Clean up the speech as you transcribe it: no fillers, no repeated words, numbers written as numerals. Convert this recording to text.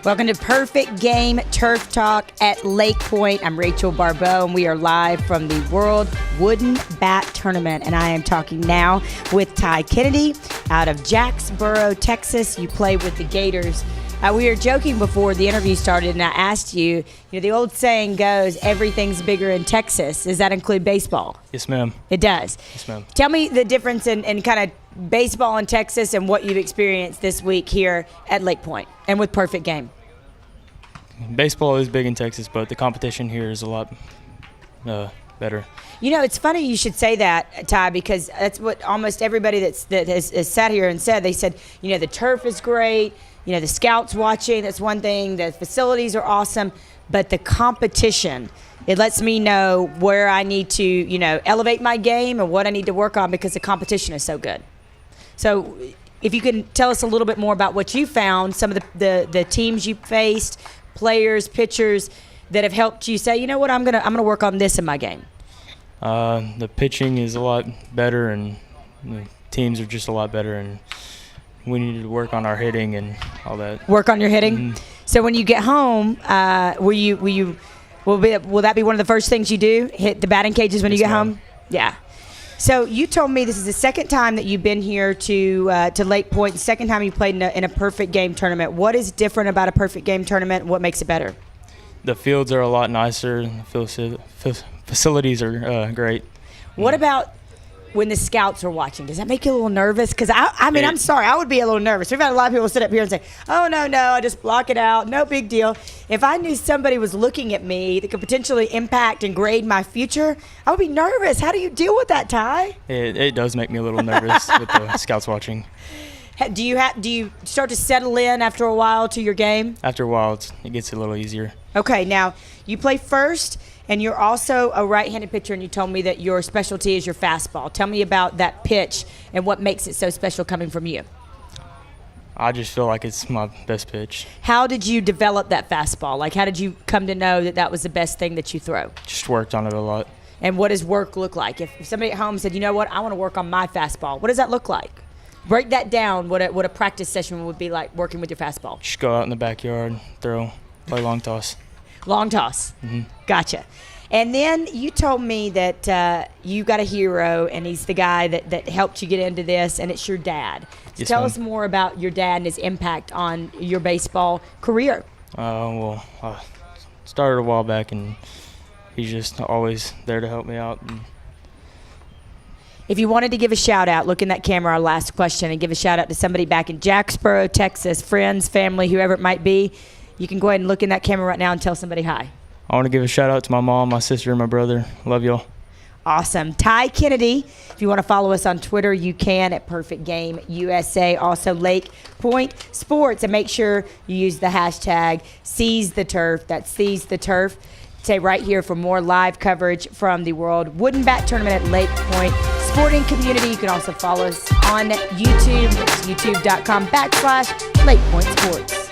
Welcome to Perfect Game Turf Talk at LakePoint. I'm Rachel Baribeau, and we are live from the World Wooden Bat Tournament. And I am talking now with Ty Kennedy out of Jacksboro, Texas. You play with the Gators. We were joking before the interview started, and I asked you, the old saying goes, everything's bigger in Texas. Does that include baseball? Yes, ma'am. It does? Yes, ma'am. Tell me the difference in kind of baseball in Texas and what you've experienced this week here at LakePoint and with Perfect Game. Baseball is big in Texas, but the competition here is a lot better. It's funny you should say that, Ty, because that's what almost everybody that has sat here and said. They said, the turf is great. The scouts watching, that's one thing. The facilities are awesome. But the competition, it lets me know where I need to, elevate my game and what I need to work on because the competition is so good. So if you can tell us a little bit more about what you found, some of the teams you faced, players, pitchers that have helped you say, I'm gonna work on this in my game. The pitching is a lot better, and the teams are just a lot better, and we need to work on our hitting and all that. Work on your hitting. Mm-hmm. So when you get home, will that be one of the first things you do? Hit the batting cages when you get home? Yeah. So you told me this is the second time that you've been here to LakePoint, the second time you played in a Perfect Game tournament. What is different about a Perfect Game tournament, and what makes it better? The fields are a lot nicer. The facilities are great. What about when the scouts are watching? Does that make you a little nervous? Because, I'm sorry, I would be a little nervous. We've had a lot of people sit up here and say, oh, no, I just block it out. No big deal. If I knew somebody was looking at me that could potentially impact and grade my future, I would be nervous. How do you deal with that, Ty? It does make me a little nervous with the scouts watching. Do you start to settle in after a while to your game? After a while, it gets a little easier. Okay, now you play first, and you're also a right-handed pitcher, and you told me that your specialty is your fastball. Tell me about that pitch and what makes it so special coming from you. I just feel like it's my best pitch. How did you develop that fastball? Like, how did you come to know that was the best thing that you throw? Just worked on it a lot. And what does work look like? If somebody at home said, I want to work on my fastball, what does that look like? Break that down, what a practice session would be like working with your fastball. Just go out in the backyard, throw, play long toss. Long toss. Mm-hmm. Gotcha. And then you told me that you got a hero, and he's the guy that helped you get into this, and it's your dad. So yes, tell ma'am. us more about your dad and his impact on your baseball career. I started a while back, and he's just always there to help me out. If you wanted to give a shout-out, look in that camera, our last question, and give a shout-out to somebody back in Jacksboro, Texas, friends, family, whoever it might be, you can go ahead and look in that camera right now and tell somebody hi. I want to give a shout-out to my mom, my sister, and my brother. Love y'all. Awesome. Ty Kennedy, if you want to follow us on Twitter, you can at Perfect Game USA. Also, LakePoint Sports. And make sure you use the hashtag #SeizeTheTurf. That's Seize the Turf. Stay right here for more live coverage from the World Wooden Bat Tournament at LakePoint Sporting Community. You can also follow us on YouTube. It's youtube.com/LakePoint Sports.